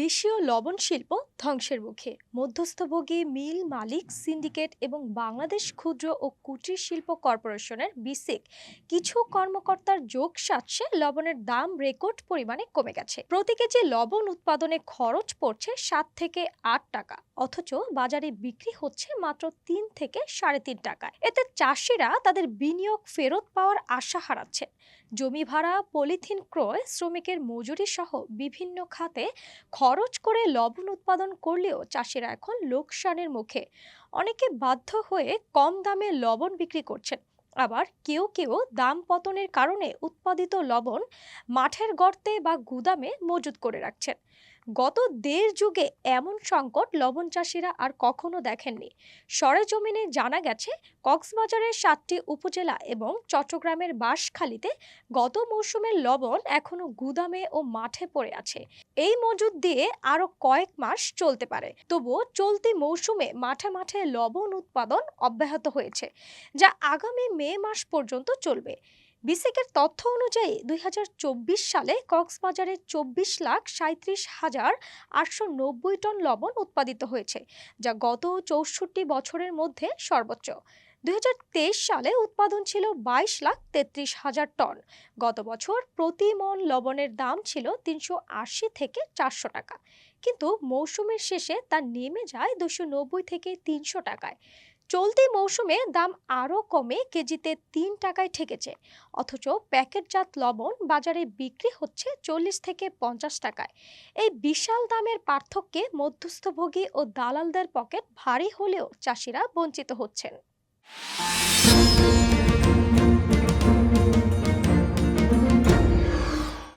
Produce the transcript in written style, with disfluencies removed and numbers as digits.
দেশীয় লবণ শিল্প ধ্বংসের মুখে। মধ্যস্থভোগী মিল মালিক সিন্ডিকেট এবং বাংলাদেশ ক্ষুদ্র ও কুটির শিল্প কর্পোরেশনের বিসিক কিছু কর্মকর্তার যোগ সাজশে লবণের দাম রেকর্ড পরিমাণে কমে গেছে। প্রতি কেজি লবণ উৎপাদনে খরচ পড়ছে 7 থেকে 8 টাকা, অথচ বাজারে বিক্রি হচ্ছে মাত্র 3 থেকে 3.5 টাকায়। এতে চাষিরা তাদের বিনিয়োগ ফেরত পাওয়ার আশা হারাচ্ছে। জমি ভাড়া, পলিথিন ক্রয়, শ্রমিকের মজুরি সহ বিভিন্ন খাতে খরচ করে লবণ উৎপাদন করলেও চাষিরা এখন লোকসানের মুখে। অনেকে বাধ্য হয়ে কম দামে লবণ বিক্রি করছেন, আবার কেউ কেউ দাম পতনের কারণে উৎপাদিত লবণ মাঠের গর্তে বা গুদামে মজুত করে রাখছেন। গত 1.5 যুগে এমন সংকট লবণ চাষিরা আর কখনো দেখেননি। সরেজমিনে জানা গেছে, কক্সবাজারের 7টি উপজেলা এবং চট্টগ্রামের বাঁশখালীতে গত মৌসুমের লবণ এখনো গুদামে ও মাঠে পড়ে আছে। এই মজুদ দিয়ে আরো কয়েক মাস চলতে পারে। তবুও চলতি মৌসুমে মাঠে মাঠে লবণ উৎপাদন অব্যাহত হয়েছে, যা আগামী মে মাস পর্যন্ত চলবে। বিসিকের তথ্য অনুযায়ী 2024 সালে কক্সবাজারে 24,37,890 টন লবণ উৎপাদিত হয়েছে, যা গত 64 বছরের মধ্যে সর্বোচ্চ। 2023 সালে উৎপাদন ছিল 22,33,000 টন। গত বছর প্রতি মণ লবণের দাম ছিল 380 থেকে 400 টাকা, কিন্তু মৌসুমের শেষে তা নেমে যায় 290 থেকে 300 টাকায়। চলতি মৌসুমে দাম আরও কমে কেজিতে 3 টাকায় ঠেকেছে, অথচ প্যাকেটজাত লবণ বাজারে বিক্রি হচ্ছে 40 থেকে 50 টাকায়। এই বিশাল দামের পার্থক্যে মধ্যস্থভোগী ও দালালদের পকেট ভারী হলেও চাষিরা বঞ্চিত হচ্ছেন।